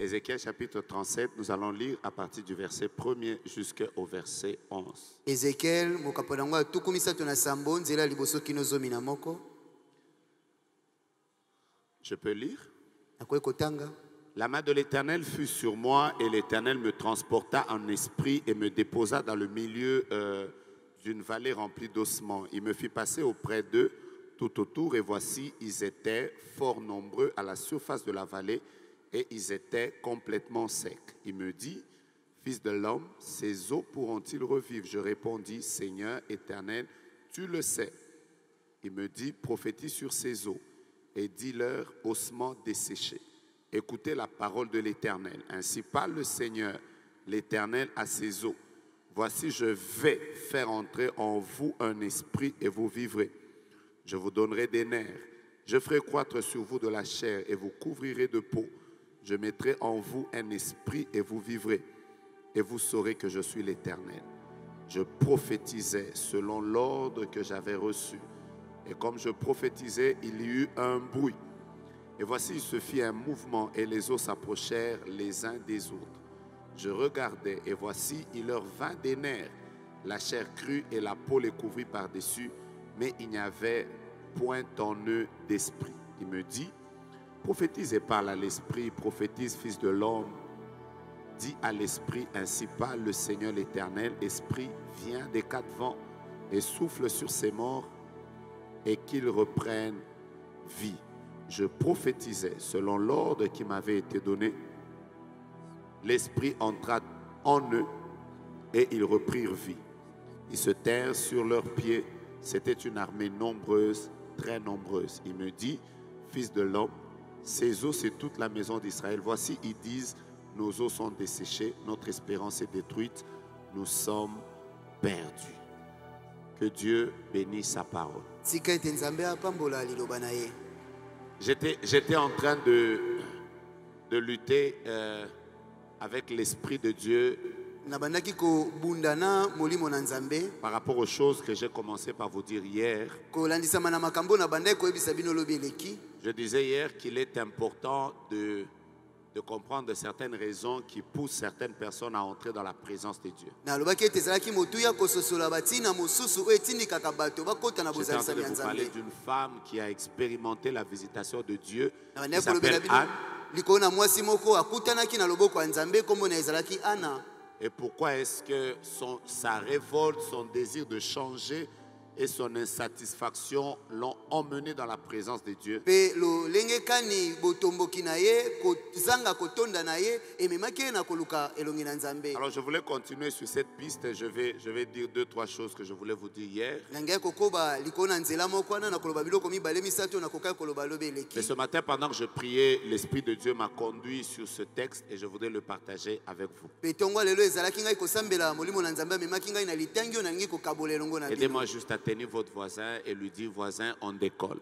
Ézéchiel chapitre 37, nous allons lire à partir du verset 1er jusqu'au verset 11. Ézéchiel, mokapolango tukumisa tuna sambo nzela liboso kino zomi na moko. Je peux lire? Nakoe kotanga. La main de l'Éternel fut sur moi et l'Éternel me transporta en esprit et me déposa dans le milieu d'une vallée remplie d'ossements. Il me fit passer auprès d'eux tout autour et voici, ils étaient fort nombreux à la surface de la vallée et ils étaient complètement secs. Il me dit, fils de l'homme, ces eaux pourront-ils revivre? Je répondis, Seigneur éternel, tu le sais. Il me dit, prophétise sur ces eaux et dis-leur, ossements desséchés. Écoutez la parole de l'Éternel. Ainsi parle le Seigneur, l'Éternel à ses eaux. Voici, je vais faire entrer en vous un esprit et vous vivrez. Je vous donnerai des nerfs. Je ferai croître sur vous de la chair et vous couvrirez de peau. Je mettrai en vous un esprit et vous vivrez. Et vous saurez que je suis l'Éternel. Je prophétisais selon l'ordre que j'avais reçu. Et comme je prophétisais, il y eut un bruit. Et voici, il se fit un mouvement et les eaux s'approchèrent les uns des autres. Je regardais et voici, il leur vint des nerfs. La chair crue et la peau les couvrit par-dessus, mais il n'y avait point en eux d'esprit. Il me dit, prophétise et parle à l'esprit, prophétise, fils de l'homme. Dis à l'esprit, ainsi parle le Seigneur l'Éternel. Esprit, viens des quatre vents et souffle sur ces morts et qu'ils reprennent vie. Je prophétisais selon l'ordre qui m'avait été donné. L'esprit entra en eux et ils reprirent vie. Ils se tinrent sur leurs pieds. C'était une armée nombreuse, très nombreuse. Il me dit, fils de l'homme, ces eaux, c'est toute la maison d'Israël. Voici, ils disent, nos eaux sont desséchées, notre espérance est détruite, nous sommes perdus. Que Dieu bénisse sa parole. J'étais en train de lutter avec l'Esprit de Dieu par rapport aux choses que j'ai commencé par vous dire hier. Je disais hier qu'il est important de comprendre certaines raisons qui poussent certaines personnes à entrer dans la présence de Dieu. J'étais en train de vous parler d'une femme qui a expérimenté la visitation de Dieu, qui s'appelle Anne. Et pourquoi est-ce que sa révolte, son désir de changer et son insatisfaction l'ont emmené dans la présence de Dieu. Alors je voulais continuer sur cette piste. Je vais dire 2-3 choses que je voulais vous dire hier. Mais ce matin, pendant que je priais, l'Esprit de Dieu m'a conduit sur ce texte et je voudrais le partager avec vous. Aidez-moi juste à tenir votre voisin et lui dire, voisin, on décolle.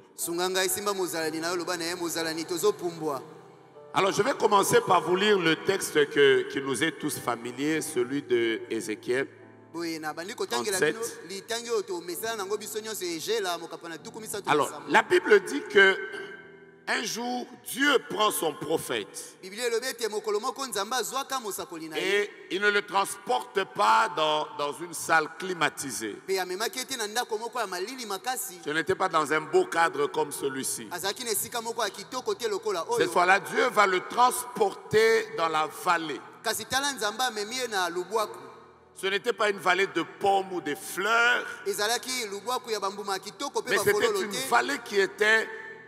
Alors je vais commencer par vous lire le texte qui nous est tous familier, celui de Ézéchiel 37. Alors la Bible dit que un jour, Dieu prend son prophète et il ne le transporte pas dans une salle climatisée. Ce n'était pas dans un beau cadre comme celui-ci. Cette fois-là, Dieu va le transporter dans la vallée. Ce n'était pas une vallée de pommes ou de fleurs, mais c'était une vallée qui était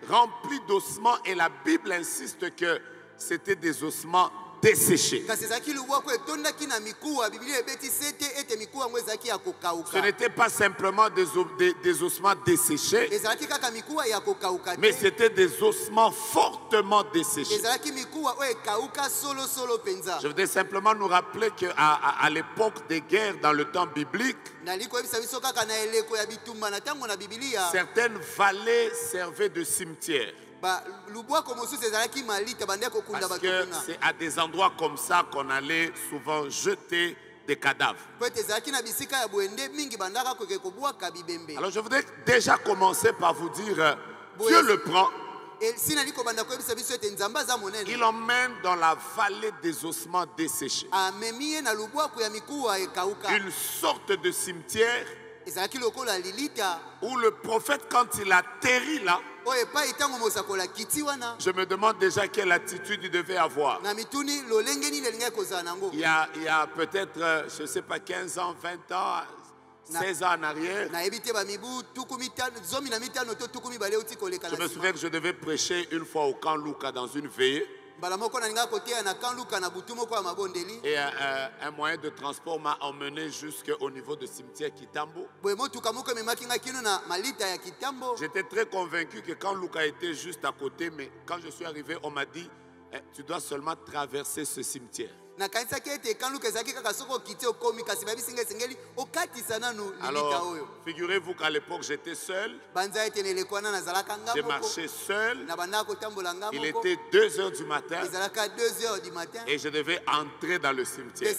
rempli d'ossements et la Bible insiste que c'était des ossements desséchés. Ce n'était pas simplement des ossements desséchés, mais c'était des ossements fortement desséchés. Je voudrais simplement nous rappeler qu'à l'époque des guerres dans le temps biblique, certaines vallées servaient de cimetières. Parce que c'est à des endroits comme ça qu'on allait souvent jeter des cadavres. Alors je voudrais déjà commencer par vous dire, Dieu le prend Il emmène dans la vallée des ossements desséchés. Une sorte de cimetière où le prophète, quand il atterrit là, je me demande déjà quelle attitude il devait avoir. Il y a peut-être, je ne sais pas, 15 ans, 20 ans, 16 ans en arrière. Je me souviens que je devais prêcher une fois au camp Luka dans une veillée. Et un moyen de transport m'a emmené jusqu'au niveau du cimetière Kitambo. J'étais très convaincu que quand Luka était juste à côté, mais quand je suis arrivé, on m'a dit, tu dois seulement traverser ce cimetière. Alors, figurez-vous qu'à l'époque, j'étais seul. J'ai marché seul. Il était 2 h du matin. Et je devais entrer dans le cimetière.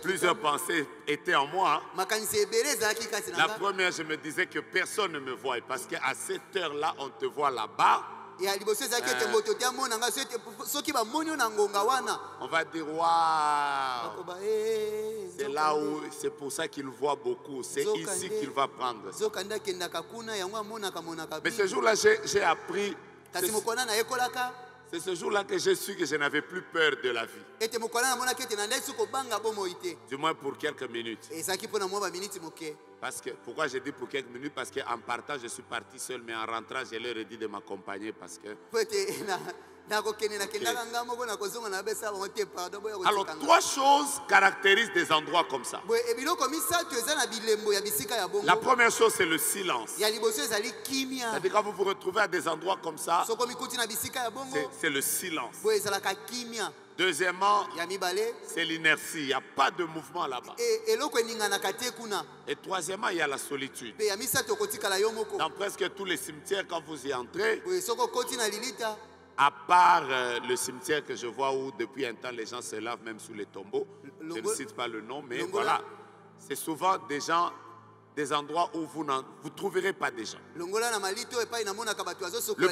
Plusieurs pensées étaient en moi. La première, je me disais que personne ne me voit. Parce qu'à cette heure-là, on te voit là-bas. On va dire, waouh, c'est là où, c'est pour ça qu'il voit beaucoup. C'est ici qu'il va prendre. Mais ce jour-là, j'ai appris. C'est ce jour-là que j'ai su que je n'avais plus peur de la vie. Du moins pour quelques minutes. Parce que, pourquoi j'ai dit pour quelques minutes? Parce qu'en partant, je suis parti seul, mais en rentrant, je leur ai dit de m'accompagner parce que... Alors, 3 choses caractérisent des endroits comme ça. La première chose, c'est le silence. C'est-à-dire quand vous vous retrouvez à des endroits comme ça, c'est le silence. Deuxièmement, c'est l'inertie. Il n'y a pas de mouvement là-bas. Et troisièmement, il y a la solitude. Dans presque tous les cimetières, quand vous y entrez, à part le cimetière que je vois où depuis un temps les gens se lavent même sous les tombeaux, je ne cite pas le nom, mais voilà, c'est souvent des gens, des endroits où vous ne trouverez pas des gens. Le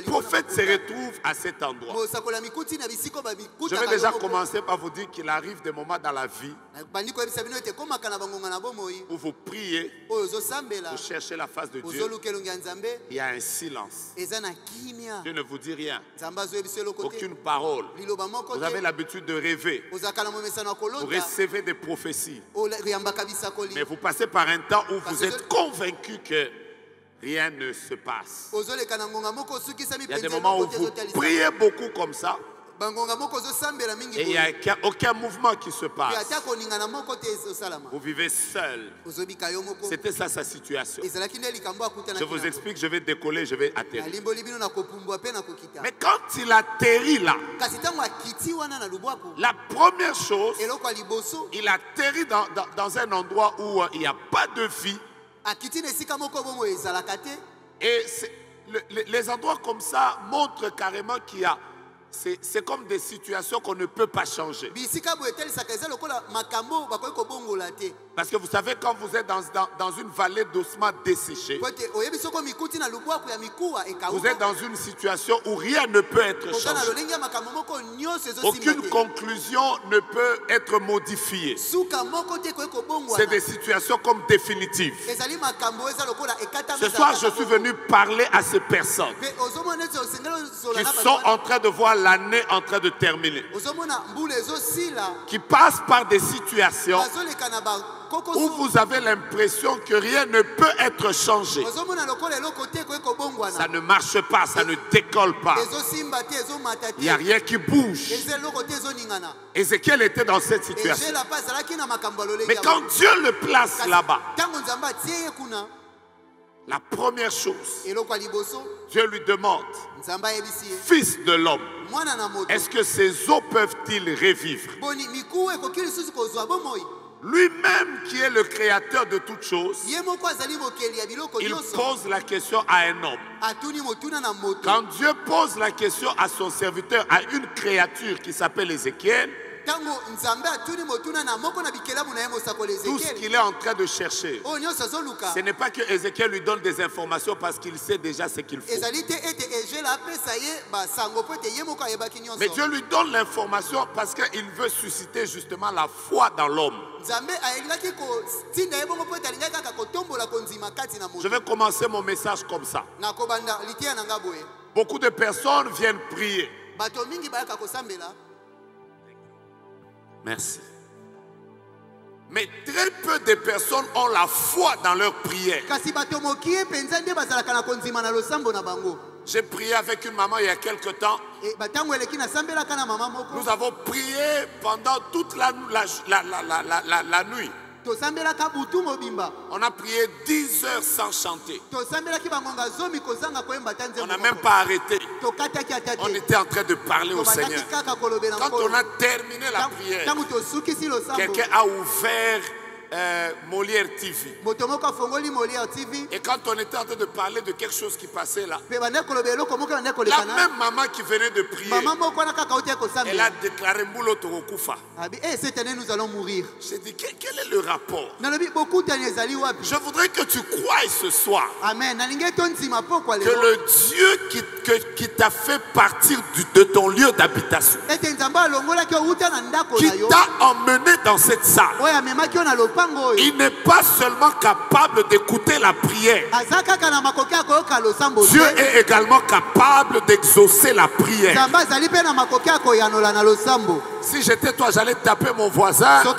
prophète se retrouve à cet endroit. Je vais déjà commencer par vous dire qu'il arrive des moments dans la vie où vous priez, vous cherchez la face de Dieu. Il y a un silence. Dieu ne vous dit rien. Aucune parole. Vous avez l'habitude de rêver. Vous recevez des prophéties. Mais vous passez par un temps où vous êtes convaincu que rien ne se passe. Il y a des moments où vous priez beaucoup comme ça et il n'y a aucun mouvement qui se passe. Vous vivez seul. C'était ça sa situation. Je vous explique, je vais décoller, je vais atterrir. Mais quand il atterrit là, la première chose, il atterrit dans un endroit où il n'y a pas de vie. Et les endroits comme ça montrent carrément qu'il y a... C'est comme des situations qu'on ne peut pas changer. Parce que vous savez, quand vous êtes dans une vallée d'ossements desséchés, vous êtes dans une situation où rien ne peut être changé. Aucune conclusion ne peut être modifiée. C'est des situations comme définitives. Ce soir, je suis venu parler à ces personnes qui sont en train de voir l'année en train de terminer, qui passent par des situations où vous avez l'impression que rien ne peut être changé. Ça ne marche pas, ça ne décolle pas. Il n'y a rien qui bouge. Ézéchiel était dans cette situation. Mais quand Dieu le place là-bas, la première chose, Dieu lui demande, fils de l'homme, est-ce que ces eaux peuvent-ils revivre? Lui-même qui est le créateur de toutes choses, il pose la question à un homme. Quand Dieu pose la question à son serviteur, à une créature qui s'appelle Ézéchiel, Tout ce qu'il est en train de chercher, ce n'est pas que Ézéchiel lui donne des informations parce qu'il sait déjà ce qu'il faut. Mais Dieu lui donne l'information parce qu'il veut susciter justement la foi dans l'homme. Je vais commencer mon message comme ça. Beaucoup de personnes viennent prier. Merci. Mais très peu de personnes ont la foi dans leur prière. J'ai prié avec une maman il y a quelque temps. Nous avons prié pendant toute la nuit. On a prié 10 heures sans chanter. On n'a même pas arrêté. On était en train de parler au Seigneur. Quand on a terminé la prière, quelqu'un a ouvert Molière TV. Et quand on était en train de parler de quelque chose qui passait là, la même maman qui venait de prier, elle a déclaré Mboulo Torokufa. Cette année nous allons mourir. J'ai dit quel est le rapport? Je voudrais que tu croies ce soir que le Dieu qui t'a fait partir de ton lieu d'habitation, qui t'a emmené dans cette salle, il n'est pas seulement capable d'écouter la prière. Dieu est également capable d'exaucer la prière. Si j'étais toi, j'allais taper mon voisin. Lui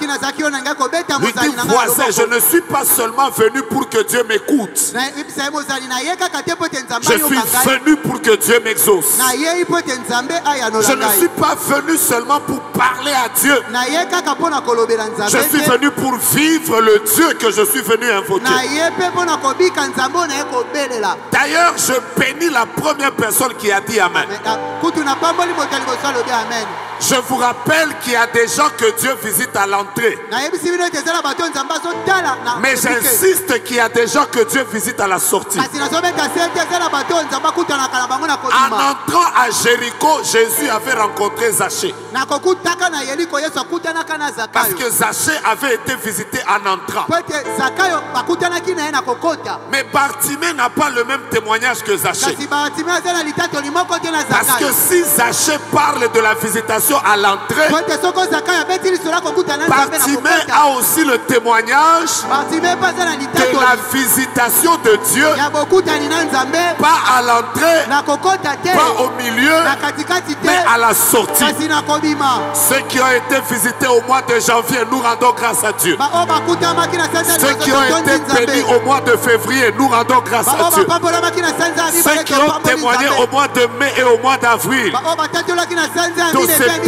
dire, voisin, je ne suis pas seulement venu pour que Dieu m'écoute. Je suis venu pour que Dieu m'exauce. Je ne suis pas venu seulement pour parler à Dieu. Je suis venu pour vivre le Dieu que je suis venu invoquer. D'ailleurs, je bénis la première personne qui a dit Amen. Je vous rappelle qu'il y a des gens que Dieu visite à l'entrée. Mais j'insiste qu'il y a des gens que Dieu visite à la sortie. En entrant à Jéricho, Jésus avait rencontré Zachée. Parce que Zachée avait été visité en entrant. Mais Bartimée n'a pas le même témoignage que Zachée. Parce que si Zachée parle de la visitation à l'entrée, Bartimée a aussi le témoignage de la visitation de Dieu, pas à l'entrée, pas au milieu, mais à la sortie. Ceux qui ont été visités au mois de janvier, nous rendons grâce à Dieu. Ceux qui ont été bénis au mois de février, nous rendons grâce à Dieu. Ceux qui ont témoigné au mois de mai et au mois d'avril, tous ces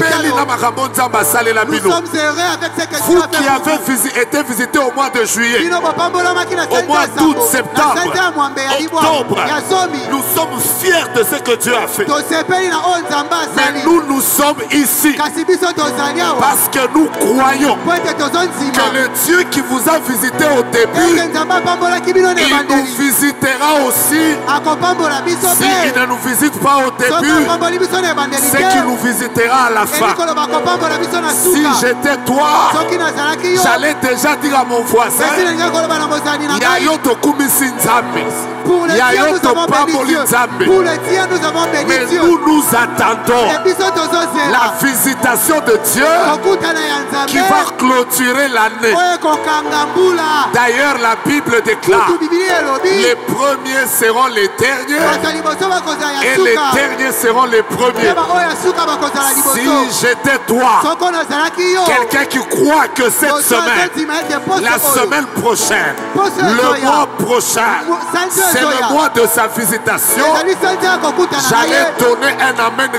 vous qui avez été visités au mois de juillet, au mois d'août, septembre, octobre, nous sommes fiers de ce que Dieu a fait. Mais nous sommes ici parce que nous croyons que le Dieu qui vous a visité au début, il nous visitera aussi. S'il ne nous visite pas au début, c'est qu'il nous visitera à la fin. Si j'étais toi, j'allais déjà dire à mon voisin, Yayo Tokumisi Nzambe, Yayo Topamoli Nzambe. Mais nous attendons la visitation de Dieu qui va clôturer l'année. D'ailleurs, la Bible déclare, les premiers seront les derniers et les derniers seront les premiers. Si j'étais toi, quelqu'un qui croit que cette semaine, la semaine prochaine, le mois prochain, c'est le mois de sa visitation, j'allais donner un amen.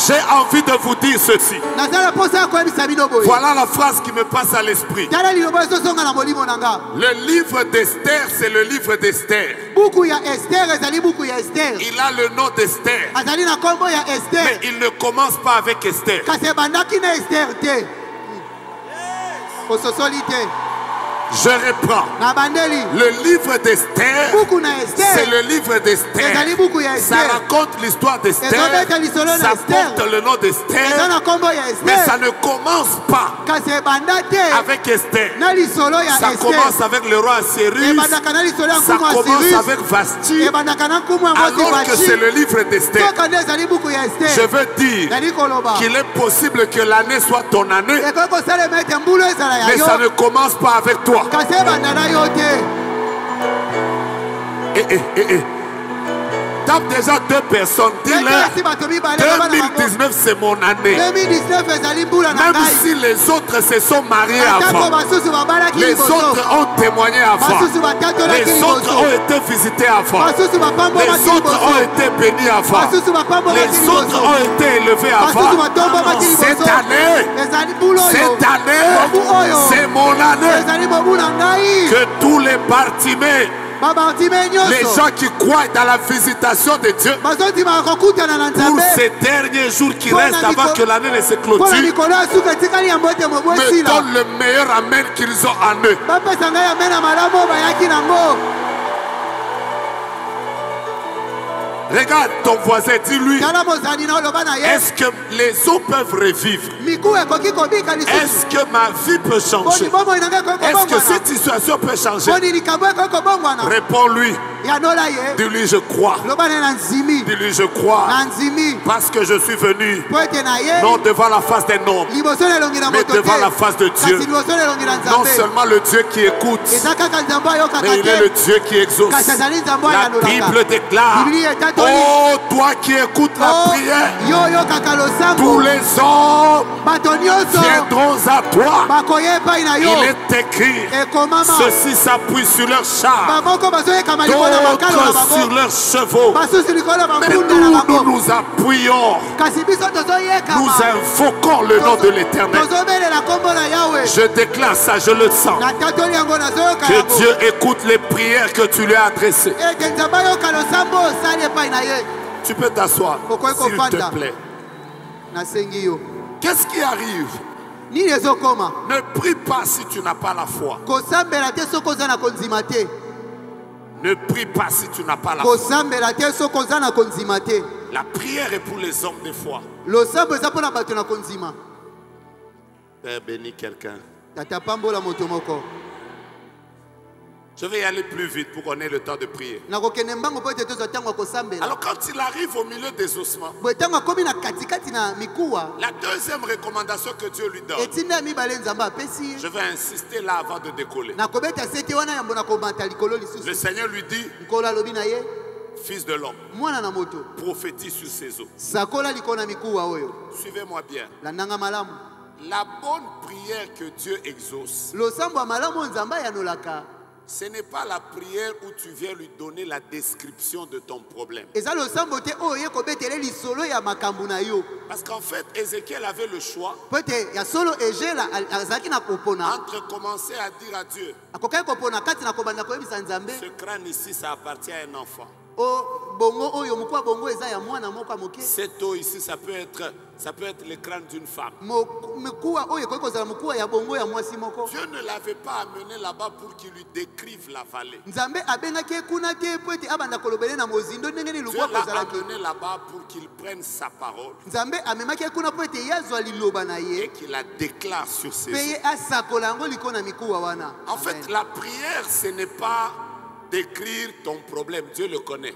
J'ai envie de vous dire ceci. Voilà la phrase qui me passe à l'esprit. Le livre d'Esther, c'est le livre d'Esther. Il a le nom d'Esther. Mais il ne commence pas avec Esther. Je reprends. Le livre d'Esther, c'est le livre d'Esther. Ça raconte l'histoire d'Esther. Ça porte le nom d'Esther. Mais ça ne commence pas avec Esther. Ça commence avec le roi Assyrus. Ça commence avec Vashti. Alors que c'est le livre d'Esther. Je veux dire qu'il est possible que l'année soit ton année. Mais ça ne commence pas avec toi. Tape déjà deux personnes, dis-leur 2019 c'est mon année. Même si les autres se sont mariés avant, les autres ont témoigné avant, les autres ont été visités avant, les autres ont été bénis avant, les autres ont été élevés avant. Cette année, c'est mon année. Que tous les Bartimée, les gens qui croient dans la visitation de Dieu, pour ces derniers jours qui restent avant que l'année ne se clôture, me donnent le meilleur amen qu'ils ont en eux. Regarde ton voisin, dis-lui, est-ce que les eaux peuvent revivre? Est-ce que ma vie peut changer? Est-ce que cette situation peut changer? Réponds-lui. Dis-lui, je crois. Dis-lui, je crois. Parce que je suis venu, non devant la face d'un homme, mais devant la face de Dieu. Non seulement le Dieu qui écoute, mais il est le Dieu qui exauce. La Bible déclare, oh, toi qui écoutes la prière, tous les hommes viendront à toi. Il est écrit, ceux-ci s'appuient sur leur char, d'autres sur leurs chevaux. Mais nous nous appuyons, nous invoquons le nom de l'Éternel. Je déclare ça, je le sens. Que Dieu écoute les prières que tu lui as adressées. Tu peux t'asseoir, s'il te plaît. Qu'est-ce qui arrive? Ne prie pas si tu n'as pas la foi. Ne prie pas si tu n'as pas la foi. La prière est pour les hommes de foi. Père, bénis quelqu'un. Je vais y aller plus vite pour qu'on ait le temps de prier. Alors quand il arrive au milieu des ossements, la deuxième recommandation que Dieu lui donne, je vais insister là avant de décoller. Le Seigneur lui dit, fils de l'homme, prophétise sur ces eaux. Suivez-moi bien. La bonne prière que Dieu exauce, ce n'est pas la prière où tu viens lui donner la description de ton problème. Parce qu'en fait, Ézéchiel avait le choix entre commencer à dire à Dieu, ce crâne ici, ça appartient à un enfant. Cette eau ici, ça peut être le crâne d'une femme. Dieu ne l'avait pas amené là-bas pour qu'il lui décrive la vallée. Dieu l'a amené là-bas pour qu'il prenne sa parole et qu'il la déclare sur ses eaux. En fait, la prière, ce n'est pas décrire ton problème, Dieu le connaît.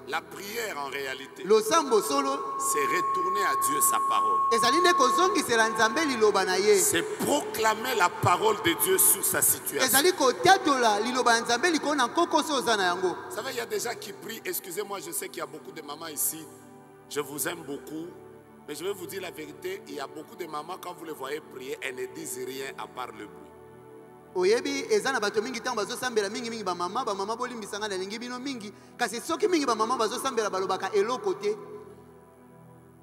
La prière en réalité, c'est retourner à Dieu sa parole. C'est proclamer la parole de Dieu sur sa situation. Vous savez, il y a des gens qui prient. Excusez-moi, je sais qu'il y a beaucoup de mamans ici. Je vous aime beaucoup. Mais je vais vous dire la vérité, il y a beaucoup de mamans, quand vous les voyez prier, elles ne disent rien à part le bruit.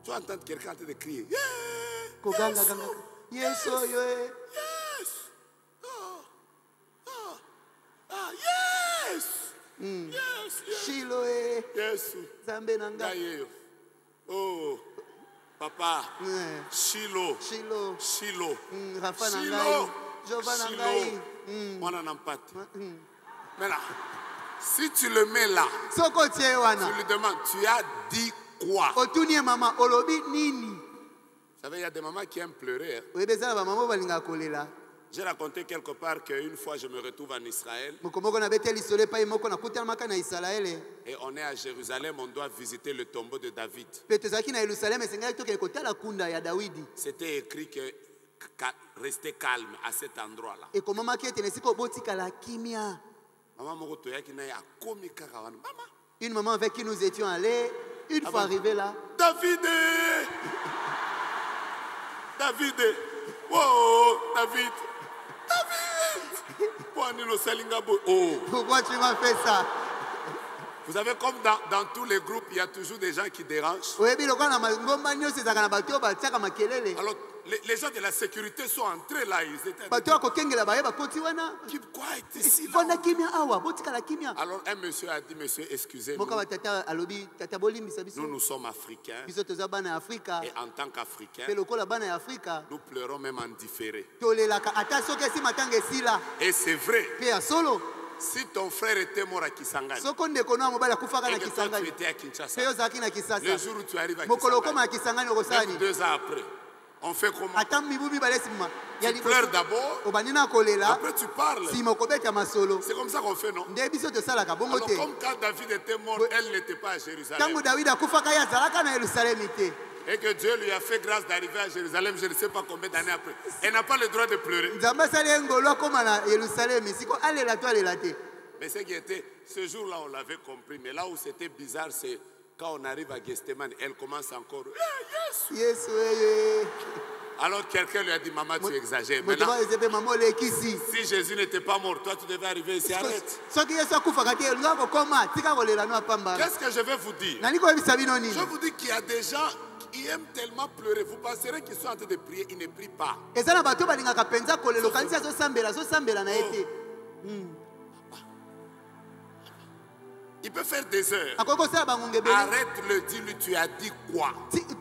Tu entends quelqu'un en train de crier. Yes! Yes! Yes! Yes! Yes! Oh! Papa, Shilo. Chilo. Shilo. Rafa Shilo. Nangai. Jova Nangai. Mwana Nampati. Mais là, si tu le mets là, Soko tu lui demandes, tu as dit quoi? Otunie mama, olobi nini? Vous savez, il y a des mamans qui aiment pleurer. Hein. Oui, bezala ba mama balinga kolela. J'ai raconté quelque part qu'une fois je me retrouve en Israël Mokomoko na beteli sole pa imoko na kutana maka na Israël. et on est à Jérusalem, on doit visiter le tombeau de David. Petezaki na Yerusalem esengai toke kotala kunda ya Dawidi. C'était écrit que restez calme à cet endroit-là. Et comment maki ete nesiko botika la kimia. Maman moko toyaki na ya komi kaka wana. Maman, Une maman avec qui nous étions allés, une fois arrivés là, David! David! Oh, David! David! Oh. pourquoi tu m'as fait ça? Vous savez, comme dans tous les groupes, il y a toujours des gens qui dérangent. Oyebi lokola na ngomba nyonso ezaka na bato batiaka makelele. Alors, les gens de la sécurité sont entrés là. Ils étaient Bato akokengela baye bakoti wana. Keep quiet ici. Là. Fona kimia awa, botika la kimia. Alors, un monsieur a dit, monsieur, excusez-nous. Moka batata alobi tata bolimbisa biso. Nous sommes africains. Biso toza bana ya Afrika. Et en tant qu'Africains, Pe lokola bana ya Afrika. nous pleurons même en différé. Tolelaka ata soki esi matanga esila. Et c'est vrai. Pe ya solo. Si ton frère était mort à Kisangani, Soko ndeko na mobala kufaka et na que toi tu Kisangani. étais à Pe Kinshasa, ozaki na Kisasa. le jour où tu arrives à Mokolo Kisangani, koma na Kisangani même okosani. 2 ans après, on fait comment? Ata mibubi balesi ma. Ya Tu pleures d'abord, Obanina kolela. après tu parles. Si mokobeta masolo. C'est comme ça qu'on fait, non? Nde biso tosalaka bongo Alors te. comme quand David était mort, elle n'était pas à Jérusalem. Tango David akufaka ya zalaka na Yerusalem te. Et que Dieu lui a fait grâce d'arriver à Jérusalem, je ne sais pas combien d'années après. Elle n'a pas le droit de pleurer. Nzamba sali ngolo koma na Yerusalem siko alela to alela te. Mais ce qui était, ce jour-là, on l'avait compris. Mais là où c'était bizarre, c'est quand on arrive à Gethsemane, elle commence encore. Yes weye. Alors quelqu'un lui a dit, maman, tu exagères. Maintenant, Motaba ezebe mama lekisi. si Jésus n'était pas mort, toi, tu devais arriver ici. Arrête. Soki Yesu akufaka te ngako koma tika kolela no apamba. Qu'est-ce que je vais vous dire? Nani ko bisa bino nini? Je vous dis qu'il y a des gens qui aiment tellement pleurer. Vous penserez qu'ils sont en train de prier, ils ne prient pas. Ezana bato balingaka penza kolelo kanisa so sambela na ete. Il peut faire des heures. Akoko sala bangonge bele. Arrête-le, dis-lui, tu as dit quoi?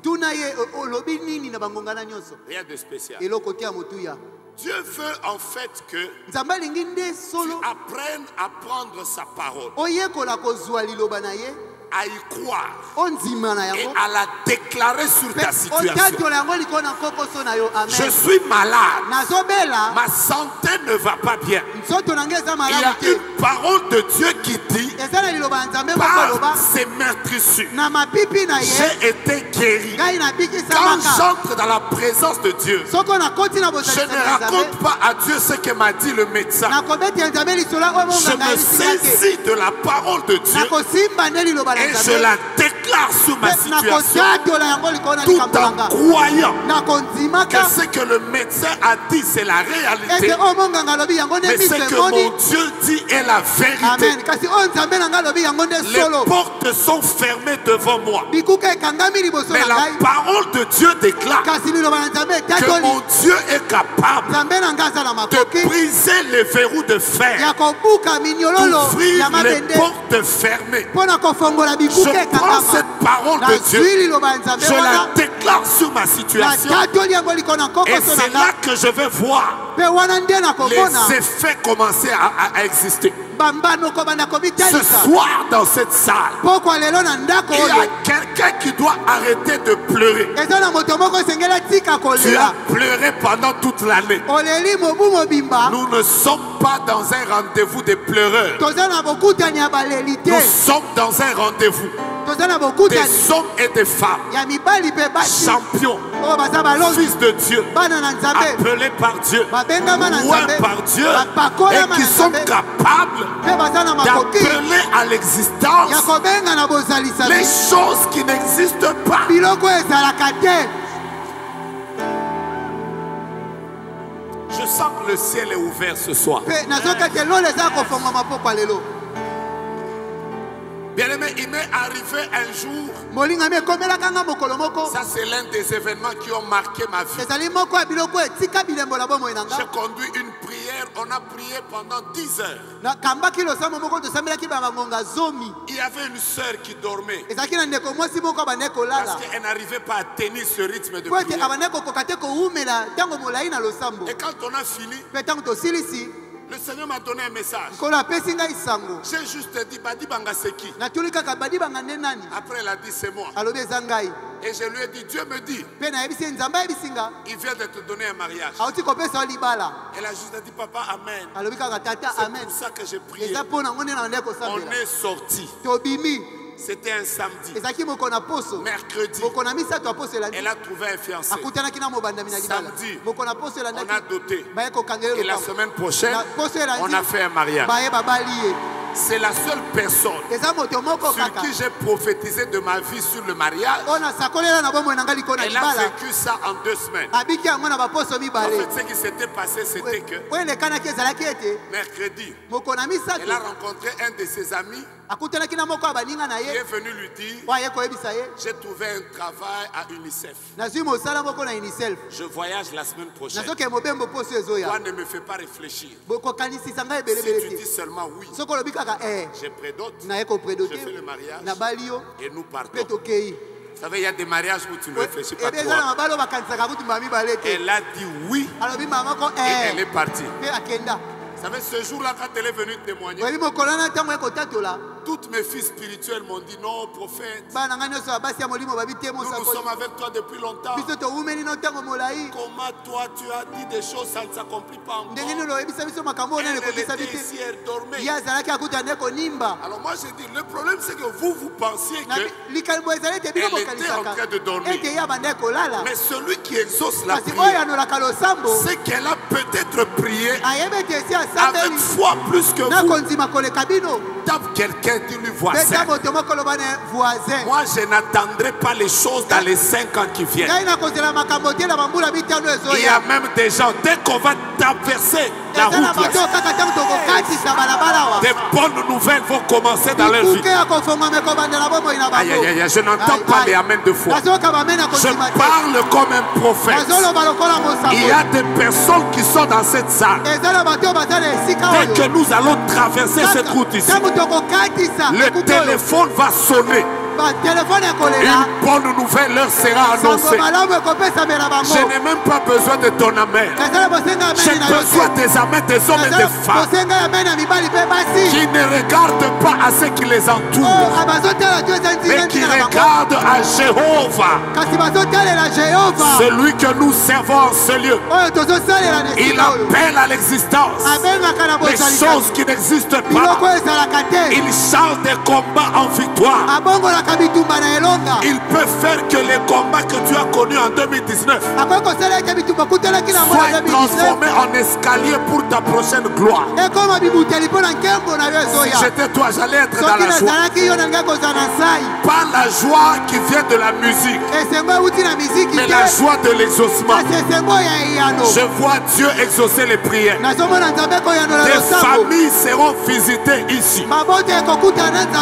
Tuna ye olobi nini na bangongana nyonso. Rien de spécial. Eloko te ya motuya. Dieu veut en fait que Nzamba lingi nde tu solo apprennes à prendre sa parole, oyekola kozwa liloba na ye. à y croire Onzima na et yango. à la déclarer sur ta situation. Otatola yango likolo na kokoso na yo. Amen. Je suis malade. Nazobela. Ma santé ne va pas bien. Nzoto na nge eza Il y a malamu te. une parole de Dieu qui dit, Eza na liloba ya Nzambe moko par loba. ses meurtrissures, Na mapipi na ye. j'ai été guéri. Ngai Quand nabikisamaka. j'entre dans la présence de Dieu, Soko nakoti na je bozalisa ne na raconte Nzambe. pas à Dieu ce que m'a dit le médecin. Nakobeti ya Nzambe lisolo oyo Je monganga me yebisinga te. saisis de la parole de Dieu Nakosimba nde liloba na et je Nzambe. la déclare sur ma situation Nakotatola yango likolo na tout likambo en nanga. croyant que Nakondimaka. ce que le médecin a dit, c'est la réalité. Ete oyo monganga alobi yango nde Mais ce miso que emoni. mon Dieu dit est la vérité. Amen. Kasi oyo Nzambe na ngai alobi yango nde Les solo. portes sont fermées devant moi. Bikuka ekangami liboso Mais na la ngai. parole de Dieu déclare Kasi liloba na Nzambe que etatoli. mon Dieu est capable Nzambe na ngai aza na de makoki briser les verrous de fer, ya kobuka minyololo d'ouvrir ya les mabende portes fermées. mpo na kofongola Je bikuka prends ekangama. cette parole de Nazwi Dieu, liloba ya Nzambe je la wana déclare sur ma situation natatoli yango likolo na et kokoso na c'est là ngai. que je vais voir Mpe wana nde nakomona les effets commencer à exister. bambano kobanda Ce kobitalisa. soir dans cette salle, Pokwa lelo na ndako il y oyo a quelqu'un qui doit arrêter de pleurer. eza na moto moko esengeli tika Tu as kolela. pleuré pendant toute l'année. Oleli mobu mobimba. Nous ne sommes pas dans un rendez-vous de pleureurs. Toza na bokutani ya baleli te. Nous sommes dans un rendez-vous Toza na des bokutani hommes et des femmes, ya mibali mpe basi champions, oyo baza balongi fils de Dieu, bana na Nzambe appelés par Dieu, babengama na loués Nzambe par Dieu, bapakolama et qui na sont Nzambe capables mpe baza na makoki d'appeler à l'existence ya kobenga na bozalisami les choses qui n'existent pas. biloko ezalaka te. Je sens que le ciel est ouvert ce soir. Mpe nazoka te lolo eza kofongama pokwa lelo. Bien aimé, il m'est arrivé un jour. Ça, c'est l'un des événements qui ont marqué ma vie. J'ai conduit une prière. On a prié pendant 10 heures. Il y avait une sœur qui dormait. Parce qu'elle n'arrivait pas à tenir ce rythme de prière. Et quand on a fini, le Seigneur m'a donné un message. J'ai juste dit, Badi Banga c'est qui? Après elle a dit, c'est moi. Et je lui ai dit, Dieu me dit, il vient de te donner un mariage. Elle a juste dit, papa, amen. C'est pour ça que j'ai prié. On est sorti. C'était un samedi. Mercredi, elle a trouvé un fiancé. Samedi, on a doté. Et la semaine prochaine, on a fait un mariage. C'est la seule personne sur qui j'ai prophétisé de ma vie sur le mariage. Elle a vécu ça en 2 semaines. En fait, ce qui s'était passé, c'était que mercredi, elle a rencontré un de ses amis. Il est venu lui dire, j'ai trouvé un travail à UNICEF. Je voyage la semaine prochaine. Toi, ne me fais pas réfléchir. Si tu dis seulement oui, j'ai pris d'autres. Je fais le mariage et nous partons. Vous savez, il y a des mariages où tu ne réfléchis pas trop. Elle a dit oui et elle est partie. Vous savez, ce jour-là, quand elle est venue témoigner, toutes mes filles spirituelles m'ont dit, non, prophète, nous sommes avec toi depuis longtemps. Comment toi, tu as dit des choses, ça ne s'accomplit pas encore. Elle était ici, elle dormait. Alors moi, j'ai dit, le problème, c'est que vous pensiez qu'elle était en train de dormir. Mais celui qui exauce la prière, c'est qu'elle a peut-être prié avec foi plus que vous. Tape quelqu'un, dis-lui voisin. Moi, je n'attendrai pas les choses dans les 5 ans qui viennent. Il y a même des gens, dès qu'on va traverser la route, des bonnes nouvelles vont commencer dans leur vie. Aïe, aïe, aïe, je n'entends pas les amens de foi. Je parle comme un prophète. Il y a des personnes qui sont dans cette salle. Dès que nous allons traverser cette route ici, le téléphone va sonner. Une bonne nouvelle leur sera annoncée. Je n'ai même pas besoin de ton amen. J'ai besoin des amens des hommes et des femmes qui ne regardent pas à ceux qui les entourent, mais qui regardent à Jéhovah, celui que nous servons en ce lieu. Il appelle à l'existence les choses qui n'existent pas. Il change des combats en victoire. Il peut faire que les combats que tu as connus en 2019 soient transformés en escalier pour ta prochaine gloire. Si j'étais toi, j'allais être dans la joie. Pas la joie qui vient de la musique, mais la joie de l'exaucement. Je vois Dieu exaucer les prières. Des familles seront visitées ici.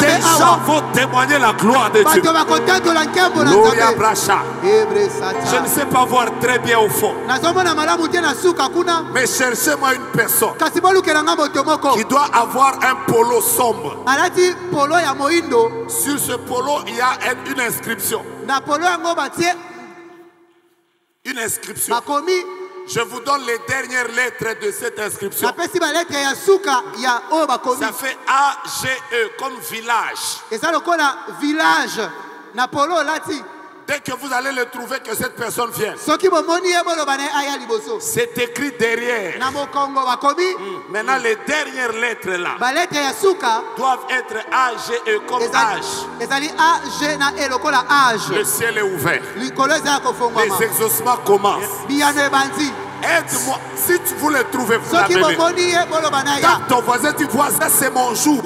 Des gens vont témoigner la gloire de Dieu. Je ne sais pas voir très bien au fond, mais cherchez-moi une personne qui doit avoir un polo sombre. Sur ce polo, il y a une inscription. Une inscription. Je vous donne les dernières lettres de cette inscription. Ça fait AGE comme village. Dès que vous allez le trouver, que cette personne vienne. C'est écrit derrière. Maintenant, les dernières lettres là doivent être AGE comme âge. Le ciel est ouvert. Les exaucements commencent. Aide-moi. Si vous le trouvez, vous l'amenez. Quand ton voisin dit, voisin, c'est mon jour.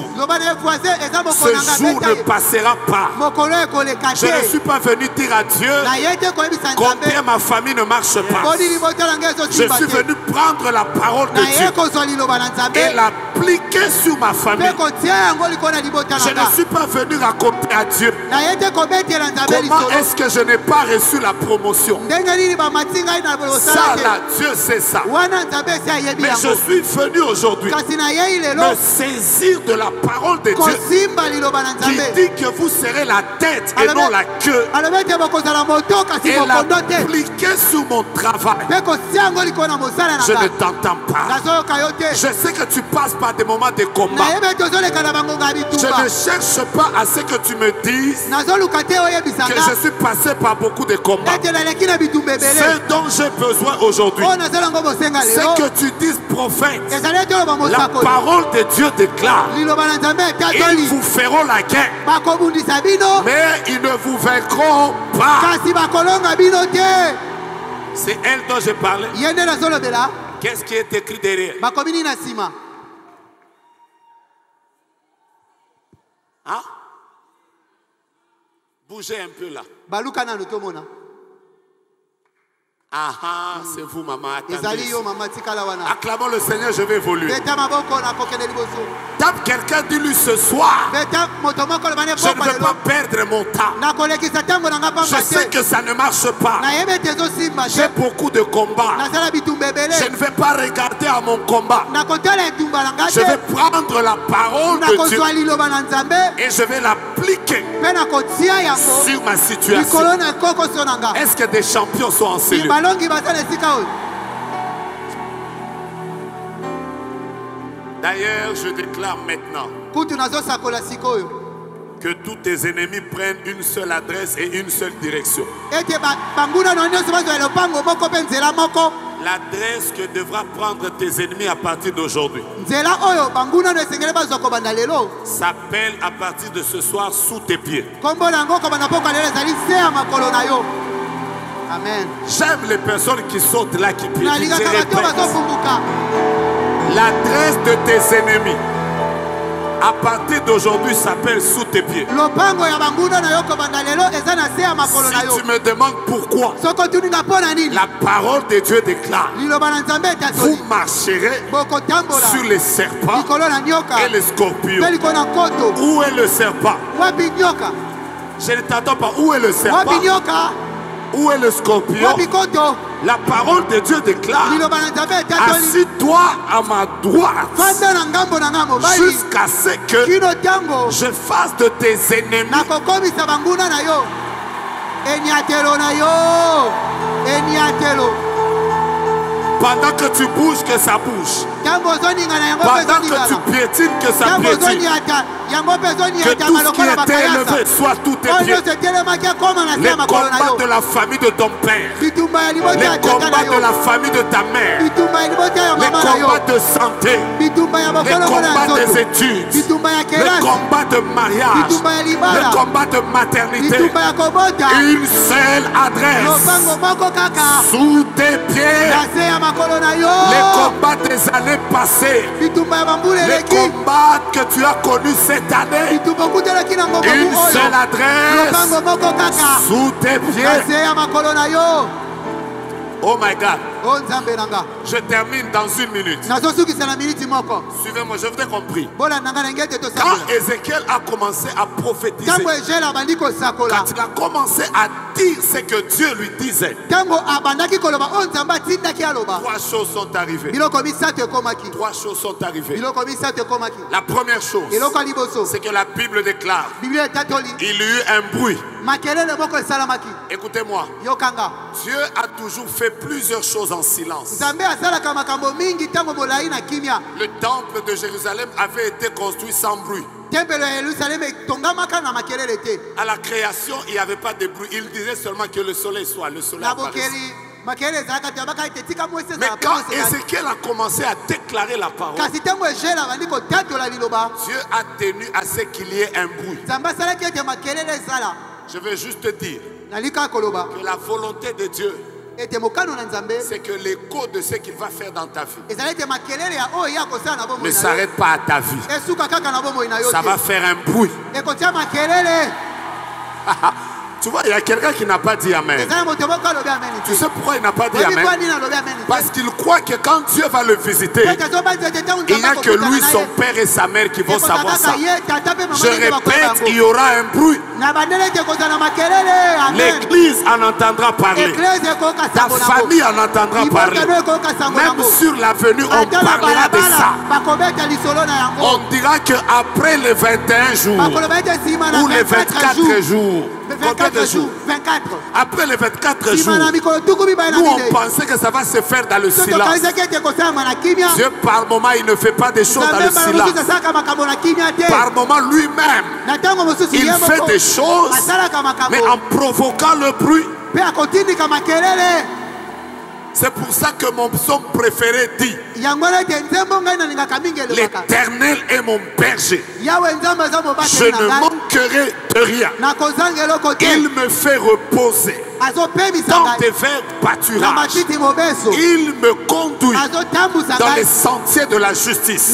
Ce jour ne passera pas. Je ne suis pas venu dire à Dieu combien ma famille ne marche pas. Je suis venu prendre la parole de Dieu et l'appliquer sur ma famille. Je ne suis pas venu raconter à Dieu comment est-ce que je n'ai pas reçu la promotion. Ça là, Dieu sait ça. Mais je suis venu aujourd'hui me saisir de la parole de Dieu qui dit que vous serez la tête et non la queue, et l'appliquer sur mon travail. Je ne t'entends pas. Je sais que tu passes par des moments de combat. Je ne cherche pas à ce que tu me dises que je suis passé par beaucoup de combats. Ce dont j'ai besoin aujourd'hui, c'est que tu dises, prophète, la parole de Dieu déclare, ils vous feront la guerre, mais ils ne vous vaincront pas. C'est elle dont je parlais. Qu'est-ce qui est écrit derrière? Hein? Bougez un peu là. Ah ah, c'est vous, maman. Acclamons le Seigneur, je vais évoluer. Tape quelqu'un, dis-lui ce soir, je ne veux pas perdre mon temps. Je sais que ça ne marche pas. J'ai beaucoup de combats. Je ne vais pas regarder à mon combat. Je vais prendre la parole de Dieu et je vais l'appliquer sur ma situation. Est-ce que des champions sont en cellule? D'ailleurs, je déclare maintenant que tous tes ennemis prennent une seule adresse et une seule direction. L'adresse que devra prendre tes ennemis à partir d'aujourd'hui s'appelle à partir de ce soir sous tes pieds. Amen. J'aime les personnes qui sautent là, qui prient. L'adresse de tes ennemis à partir d'aujourd'hui s'appelle sous tes pieds. Si tu me demandes pourquoi, la parole de Dieu déclare: vous marcherez sur les serpents et les scorpions. Où est le serpent? Je ne t'entends pas. Où est le serpent? Où est le scorpion? La parole de Dieu déclare: assis-toi à ma droite jusqu'à ce que je fasse de tes ennemis pendant que tu bouges, que ça bouge. Pendant que tu piétines, que ça piétine. Que tout ce qui était élevé soit tout tes pieds. Les combats de la famille de ton père, les combats de la famille de ta mère, les combats de santé, les combats des études, les combats de mariage, les combats de maternité. Une seule adresse sous tes pieds. Les combats des années passées, les combats que tu as connus cette année, une seule adresse sous tes pieds. Oh my God. Je termine dans une minute. Suivez-moi, je vous ai compris. Quand Ézéchiel a commencé à prophétiser, quand il a commencé à dire ce que Dieu lui disait, trois choses sont arrivées. Trois choses sont arrivées. La première chose, c'est que la Bible déclare: il y a eu un bruit. Écoutez-moi, Dieu a toujours fait plusieurs choses en silence. Le temple de Jérusalem avait été construit sans bruit. À la création, il n'y avait pas de bruit. Il disait seulement que le soleil soit. Le soleil apparaisse. Mais quand Ézéchiel a commencé à déclarer la parole, Dieu a tenu à ce qu'il y ait un bruit. Je veux juste te dire que la volonté de Dieu c'est que l'écho de ce qu'il va faire dans ta vie ne s'arrête pas à ta vie. Ça va faire un bruit. Tu vois, il y a quelqu'un qui n'a pas dit Amen. Tu sais pourquoi il n'a pas dit Amen? Parce qu'il croit que quand Dieu va le visiter, il n'y a que lui, son père et sa mère qui vont savoir ça. Je répète, il y aura un bruit. L'église en entendra parler. Ta famille en entendra parler. Même sur l'avenue, on parlera de ça. On dira qu'après les 21 jours ou les 24 jours, combien de jours? 24. Après les 24 jours, nous on pensait que ça va se faire dans le silence. Dieu par moment il ne fait pas des choses dans le silence. Par moment lui-même il fait des choses, mais en provoquant le bruit. C'est pour ça que mon psaume préféré dit: l'Éternel est mon berger, je ne manquerai de rien. Il me fait reposer dans des verts pâturages. Il me conduit dans les sentiers de la justice.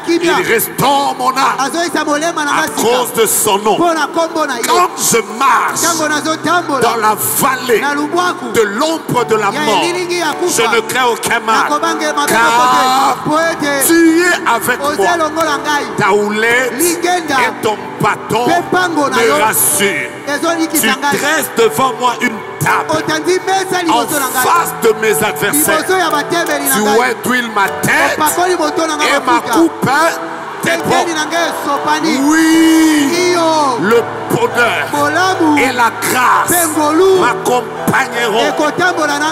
Il restaure mon âme à cause de son nom. Quand je marche dans la vallée de l'ombre de la mort, je ne crains aucun mal, car tu es avec moi. Ta houlette et ton bâton me rassurent. Tu dresses devant moi une table en face de mes adversaires. Tu ouies ma tête et ma coupe est bon. Oui, le bonheur et la grâce m'accompagneront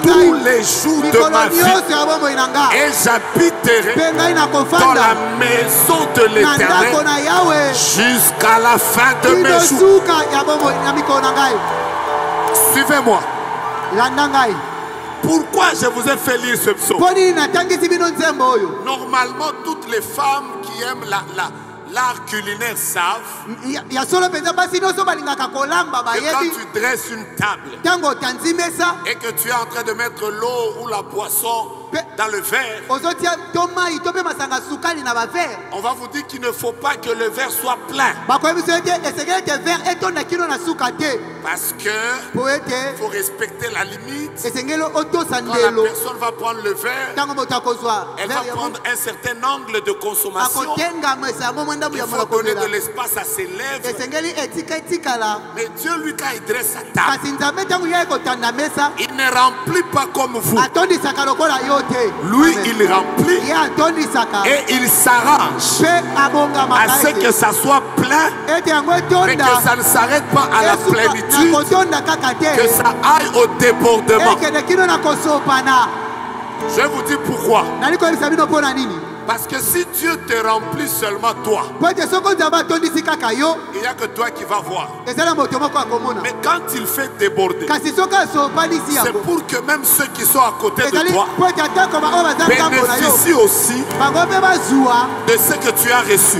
tous les jours de ma vie, et j'habiterai dans la maison de l'Éternel jusqu'à la fin de mes jours. Suivez-moi. Pourquoi je vous ai fait lire ce psaume? Normalement, toutes les femmes qui aiment l'art culinaire savent que quand tu dresses une table et que tu es en train de mettre l'eau ou la boisson dans le verre, on va vous dire qu'il ne faut pas que le verre soit plein. Parce que il faut respecter la limite. Quand la personne va prendre le verre, elle va prendre un certain angle de consommation. Il faut donner de l'espace à ses lèvres. Mais Dieu, lui, quand il dresse sa table, il ne remplit pas comme vous. Lui, il remplit et il s'arrange à ce que ça soit plein, mais que ça ne s'arrête pas à la plénitude, que ça aille au débordement. Je vais vous dire pourquoi. Parce que si Dieu te remplit seulement toi, il n'y a que toi qui vas voir. Mais quand il fait déborder, c'est pour que même ceux qui sont à côté de toi bénéficient aussi de ce que tu as reçu.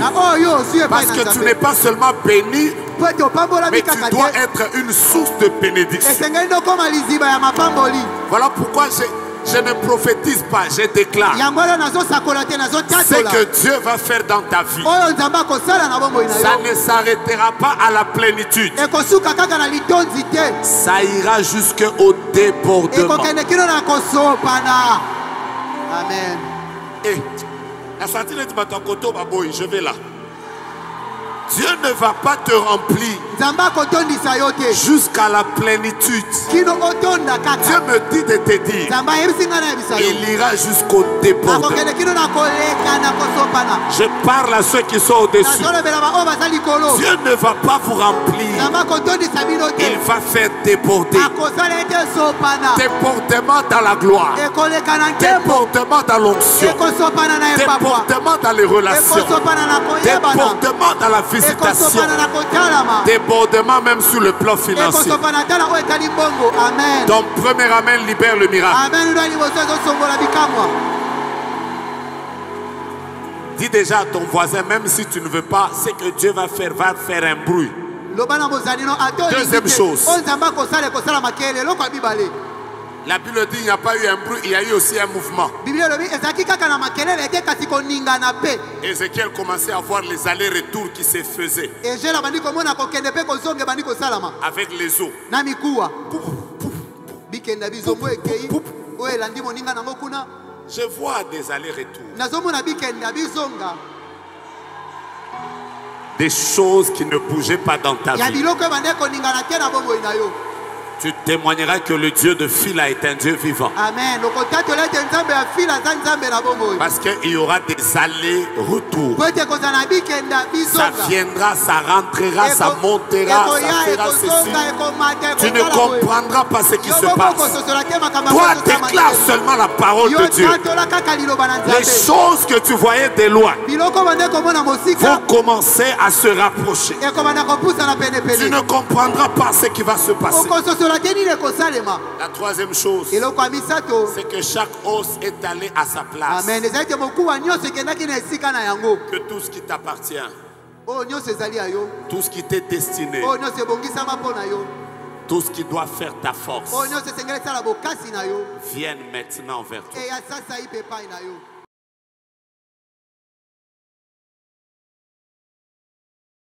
Parce que tu n'es pas seulement béni, mais tu dois être une source de bénédiction. Voilà pourquoi je ne prophétise pas, je déclare. Ce que Dieu va faire dans ta vie, ça ne s'arrêtera pas à la plénitude. Ça ira jusqu'au débordement. Amen. Et je vais là. Dieu ne va pas te remplir jusqu'à la plénitude. Dieu me dit de te dire, il ira jusqu'au débordement. Je parle à ceux qui sont au-dessus. Dieu ne va pas vous remplir, il va faire déborder. Débordement dans la gloire, débordement dans l'onction, débordement dans les relations, débordement dans la visitation, débordement même sur le plan financier. Ton premier amen libère le miracle. Dis déjà à ton voisin, même si tu ne veux pas, ce que Dieu va faire un bruit. Deuxième chose, La Bible dit il n'y a pas eu un bruit, il y a eu aussi un mouvement. Ézéchiel commençait à voir les allers-retours qui se faisaient avec les eaux. Je vois des allers-retours. Des choses qui ne bougeaient pas dans ta vie. Tu témoigneras que le Dieu de Phila est un Dieu vivant. Amen. Parce qu'il y aura des allers-retours. Ça viendra, ça rentrera, ça montera, ça fera ceci. Tu ne comprendras pas ce qui se passe. Toi, déclare seulement la parole de Dieu. Les choses que tu voyais de loin vont commencer à se rapprocher. Tu ne comprendras pas ce qui va se passer. La troisième chose, c'est que chaque os est allé à sa place. Que tout ce qui t'appartient, tout ce qui t'est destiné, tout ce qui doit faire ta force, vienne maintenant vers toi.